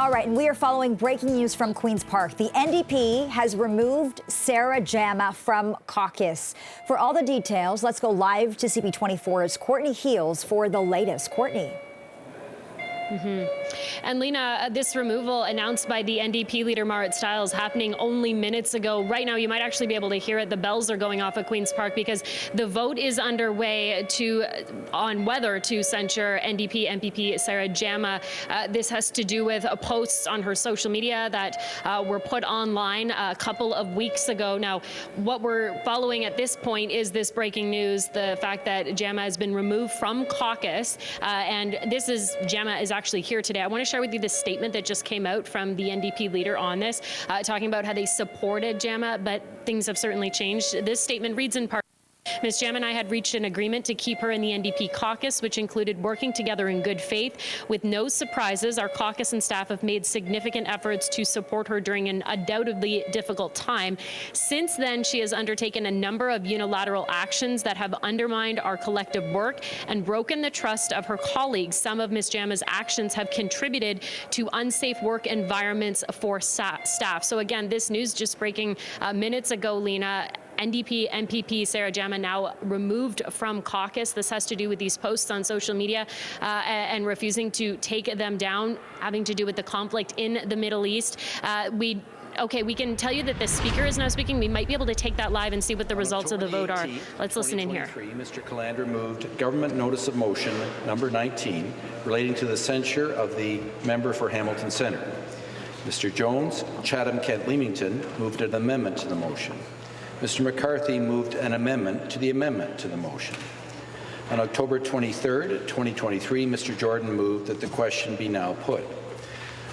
All right, and we are following breaking news from Queen's Park. The NDP has removed Sarah Jama from caucus. For all the details, let's go live to CP24's Courtney Heels for the latest. Courtney. And Lena, this removal announced by the NDP leader Marit Stiles happening only minutes ago. Right now, you might actually be able to hear it. The bells are going off at Queen's Park because the vote is underway on whether to censure NDP MPP Sarah Jama. This has to do with posts on her social media that were put online a couple of weeks ago. Now, what we're following at this point is this breaking news, the fact that Jama has been removed from caucus. And Jama is actually here today. I want to share with you this statement that just came out from the NDP leader on this, talking about how they supported Jama, but things have certainly changed. This statement reads in part, Ms. Jama and I had reached an agreement to keep her in the NDP caucus, which included working together in good faith. With no surprises, our caucus and staff have made significant efforts to support her during an undoubtedly difficult time. Since then, she has undertaken a number of unilateral actions that have undermined our collective work and broken the trust of her colleagues. Some of Ms. Jama's actions have contributed to unsafe work environments for staff. So again, this news just breaking minutes ago, Lena. NDP MPP Sarah Jama now removed from caucus. This has to do with these posts on social media and refusing to take them down, having to do with the conflict in the Middle East. We can tell you that the speaker is now speaking. We might be able to take that live and see what the results of the vote are. Let's listen in here. Mr. Calandra moved government notice of motion number 19 relating to the censure of the member for Hamilton Centre. Mr. Jones, Chatham-Kent-Leamington moved an amendment to the motion. Mr. McCarthy moved an amendment to the motion. On October 23rd, 2023, Mr. Jordan moved that the question be now put.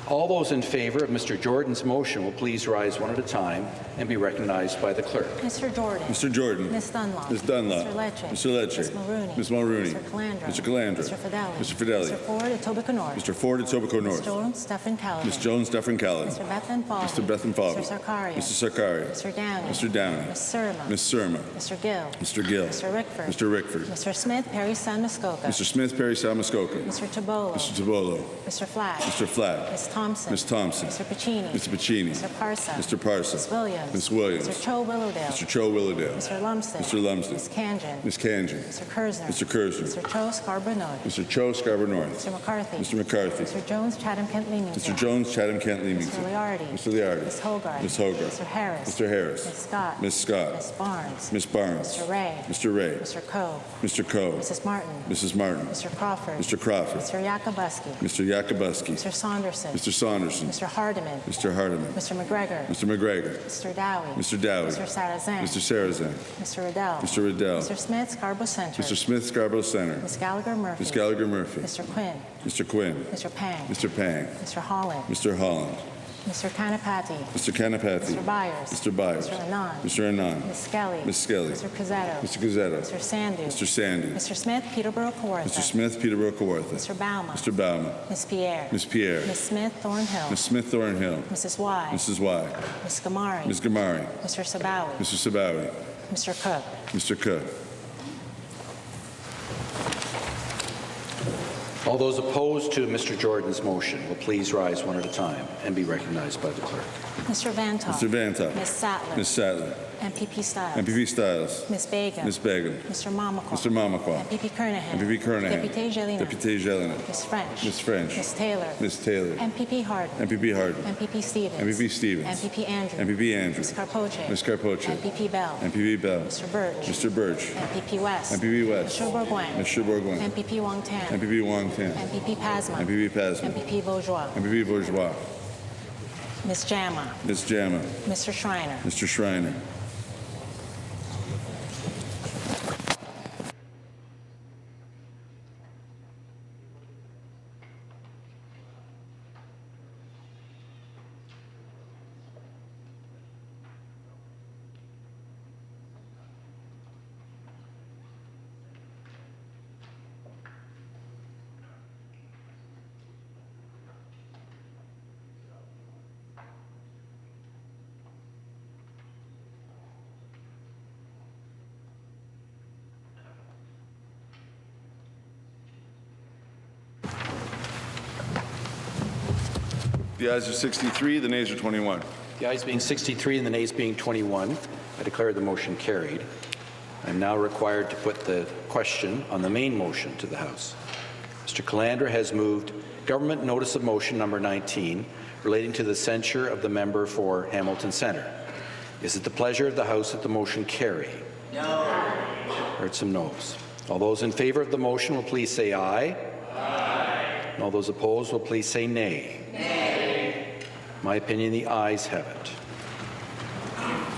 All those in favour of Mr. Jordan's motion will please rise one at a time and be recognized by the clerk. Mr. Jordan. Mr. Jordan. Ms. Dunlop. Ms. Dunlop. Mr. Lecce. Mr. Lecce. Ms. Mulrooney. Ms. Mulrooney. Mr. Calandra. Mr. Calandra. Mr. Fideli. Mr. Fideli. Mr. Ford, Etobicoke North. Mr. Ford, Etobicoke North. Ms. Jones, Stephen Callahan. Ms. Jones, Stephen Callahan. Mr. Bethan Falvey. Mr. Bethan Falvey. Mr. Sarkaria. Mr. Sarkaria. Mr. Downey. Mr. Downey. Ms. Surma. Ms. Surma. Mr. Gill. Mr. Gill. Mr. Rickford. Mr. Rickford. Mr. Smith, Perry San Muskoka. Mr. Smith, Perry Salmuskoka. Mr. Tabolo. Mr. Tabolo. Mr. Flack. Mr. Flack. Ms. Thompson. Ms. Thompson. Mr. Pacini. Mr. Pacini. Mr. Parsa. Mr. Parsa. Ms. Williams. Ms. Williams. Mr. Cho Willowdale. Mr. Cho Willowdale. Mr. Lumsden. Mr. Lumsden. Ms. Kanjan. Ms. Kanjan. Mr. Kersner. Mr. Kersner. Mr. Cho Scarborough North. Mr. Cho Scarborough North. Mr. McCarthy. Mr. McCarthy. Mr. Jones, Chatham-Kent-Leamington. Mr. Jones, Chatham-Kent-Leamington. Mr. Liardi. Mr. Liardi. Ms. Hogarth. Ms. Hogarth. Mr. Harris. Mr. Harris. Ms. Scott. Ms. Scott. Ms. Barnes. Ms. Barnes. Mr. Ray. Mr. Ray. Mr. Coe. Mr. Coe. Mrs. Martin. Mrs. Martin. Mr. Crawford. Mr. Crawford. Mr. Yakubuski. Mr. Yakubuski. Mr. Saunderson. Mr. Saunderson. Mr. Hardiman. Mr. Hardiman. Mr. McGregor. Mr. McGregor. Mr. Dowie. Mr. Dowie. Mr. Sarazan. Mr. Sarazan. Mr. Riddell. Mr. Riddell. Mr. Smith, Scarborough Centre. Mr. Smith, Scarborough Centre. Ms. Gallagher Murphy. Ms. Gallagher Murphy. Mr. Quinn. Mr. Quinn. Mr. Pang. Mr. Pang. Mr. Holland. Mr. Holland. Mr. Kanapati. Mr. Kanapati. Mr. Byers. Mr. Byers. Mr. Anand. Mr. Anand. Ms. Skelly. Ms. Skelly. Mr. Cazzetto. Mr. Gazzetto. Mr. Sandu. Mr. Sandu. Mr. Smith, Peterborough Kawartha. Mr. Smith, Peterborough Kawartha. Mr. Bauma. Mr. Bauma. Ms. Pierre. Ms. Pierre. Ms. Smith, Thornhill. Ms. Smith, Thornhill. Mrs. Y. Mrs. Y. Ms. Gamari. Ms. Gamari. Mr. Sabawi. Mr. Sabawi. Mr. Cook. Mr. Cook. All those opposed to Mr. Jordan's motion will please rise one at a time and be recognized by the clerk. Mr. Vanthof. Mr. Vanthof. Ms. Sattler. Ms. Sattler. MPP Stiles. MPP Stiles. Ms. Begum. Ms. Begum. Mr. Mamakwa. Mr. Mamakwa. MPP Kernahan. MPP Kernahan. Deputy Jelena. Deputy Jelena. Ms. French. Ms. French. Ms. Taylor. Ms. Taylor. MPP Harden. MPP Harden. MPP Stevens. MPP Stevens. MPP Andrew. MPP Andrew. Ms. Carpoche. Ms. Carpoche. MPP Bell. MPP Bell. Mr. Birch. Mr. Birch. MPP West. MPP West. Mr. Bourgoin. Mr. Bourgoin. MPP Wong Tam. MPP Wong Tam. MPP Pasma. MPP Pasma. MPP Bourgeois. MPP Bourgeois. Ms. Jama. Ms. Jama. Mr. Schreiner. Mr. Schreiner. The ayes are 63, the nays are 21. The ayes being 63 and the nays being 21, I declare the motion carried. I'm now required to put the question on the main motion to the House. Mr. Calandra has moved Government Notice of Motion number 19 relating to the censure of the member for Hamilton Centre. Is it the pleasure of the House that the motion carry? No. Heard some no's. All those in favour of the motion will please say aye. Aye. And all those opposed will please say nay. Nay. My opinion, the ayes have it.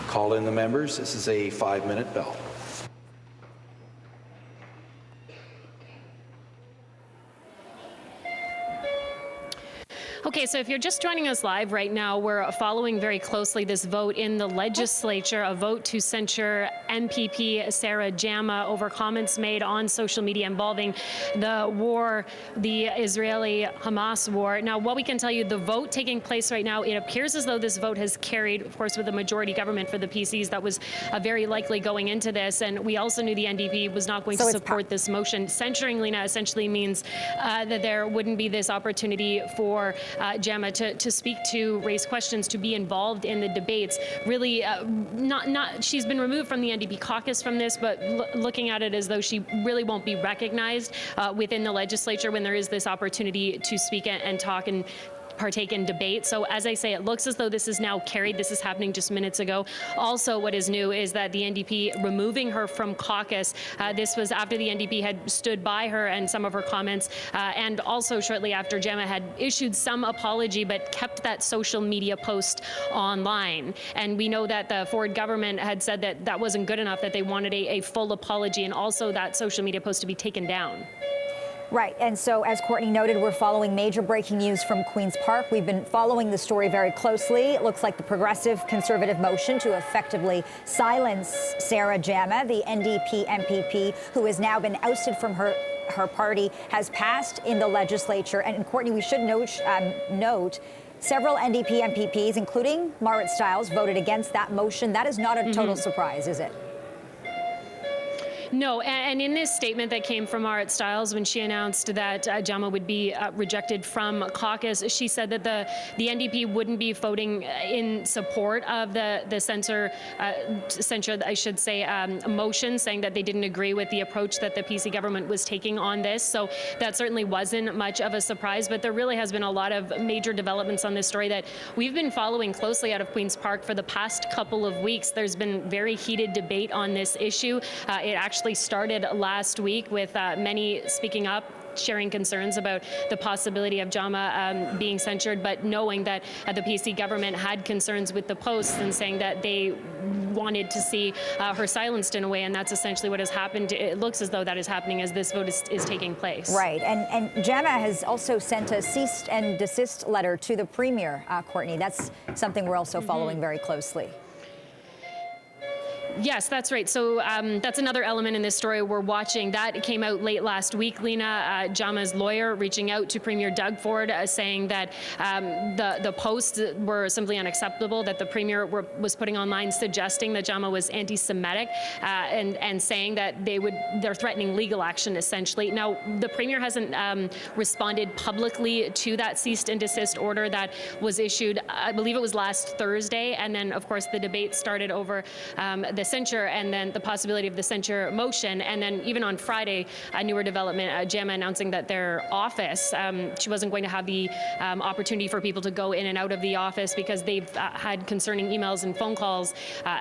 Call in the members. This is a 5-minute bell. Okay, so if you're just joining us live right now, we're following very closely this vote in the legislature, a vote to censure MPP Sarah Jama over comments made on social media involving the war, the Israeli-Hamas war. Now, what we can tell you, the vote taking place right now, it appears as though this vote has carried, of course, with a majority government for the PCs. That was very likely going into this, and we also knew the NDP was not going to support this motion. Censuring, Lena, essentially means that there wouldn't be this opportunity for Jama to speak to, raise questions, to be involved in the debates. Really, she's been removed from the NDP caucus from this, but looking at it as though she really won't be recognized within the legislature when there is this opportunity to speak and talk and partake in debate. So as I say, it looks as though this is now carried. This is happening just minutes ago. Also, what is new is that the NDP removing her from caucus. This was after the NDP had stood by her and some of her comments, and also shortly after Jama had issued some apology but kept that social media post online. And we know that the Ford government had said that that wasn't good enough, that they wanted a full apology and also that social media post to be taken down. Right, and so as Courtney noted, we're following major breaking news from Queen's Park. We've been following the story very closely. It looks like the Progressive Conservative motion to effectively silence Sarah Jama, the NDP MPP, who has now been ousted from her party, has passed in the legislature. And Courtney, we should note several NDP MPPs, including Marit Stiles, voted against that motion. That is not a total surprise, is it? No, and in this statement that came from Marit Stiles when she announced that Jama would be rejected from caucus, she said that the NDP wouldn't be voting in support of the censure, I should say, motion, saying that they didn't agree with the approach that the PC government was taking on this. So that certainly wasn't much of a surprise, but there really has been a lot of major developments on this story that we've been following closely out of Queen's Park for the past couple of weeks. There's been very heated debate on this issue. It actually started last week with many speaking up, sharing concerns about the possibility of Jama being censured, but knowing that the PC government had concerns with the posts and saying that they wanted to see her silenced in a way, and that's essentially what has happened. It looks as though that is happening as this vote is taking place. Right, and Jama has also sent a cease and desist letter to the Premier, Courtney. That's something we're also following very closely. Yes, that's right. So that's another element in this story we're watching. That came out late last week, Lena. Jama's lawyer reaching out to Premier Doug Ford, saying that the posts were simply unacceptable, that the Premier was putting online suggesting that Jama was anti-Semitic, and saying that they're threatening legal action, essentially. Now, the Premier hasn't responded publicly to that cease and desist order that was issued, I believe it was last Thursday, and then, of course, the debate started over the censure and then the possibility of the censure motion. And then even on Friday, a newer development, Jama announcing that their office, she wasn't going to have the opportunity for people to go in and out of the office because they've had concerning emails and phone calls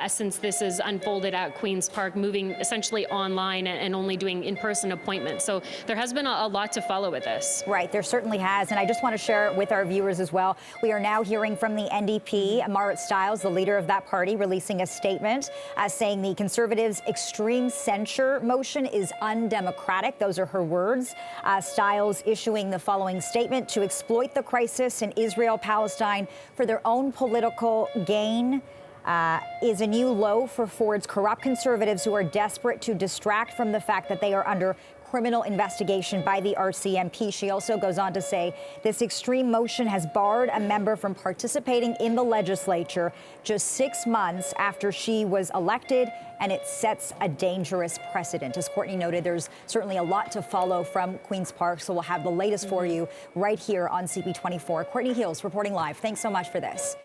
since this is unfolded at Queen's Park, moving essentially online and only doing in-person appointments. So there has been a lot to follow with this. Right, there certainly has. And I just want to share with our viewers as well. We are now hearing from the NDP, Marit Stiles, the leader of that party, releasing a statement saying the Conservatives' extreme censure motion is undemocratic. Those are her words. Stiles issuing the following statement: to exploit the crisis in Israel-Palestine for their own political gain is a new low for Ford's corrupt Conservatives who are desperate to distract from the fact that they are under criminal investigation by the RCMP. She also goes on to say this extreme motion has barred a member from participating in the legislature just 6 months after she was elected, and it sets a dangerous precedent. As Courtney noted, there's certainly a lot to follow from Queen's Park, so we'll have the latest for you right here on CP24. Courtney Heels reporting live. Thanks so much for this.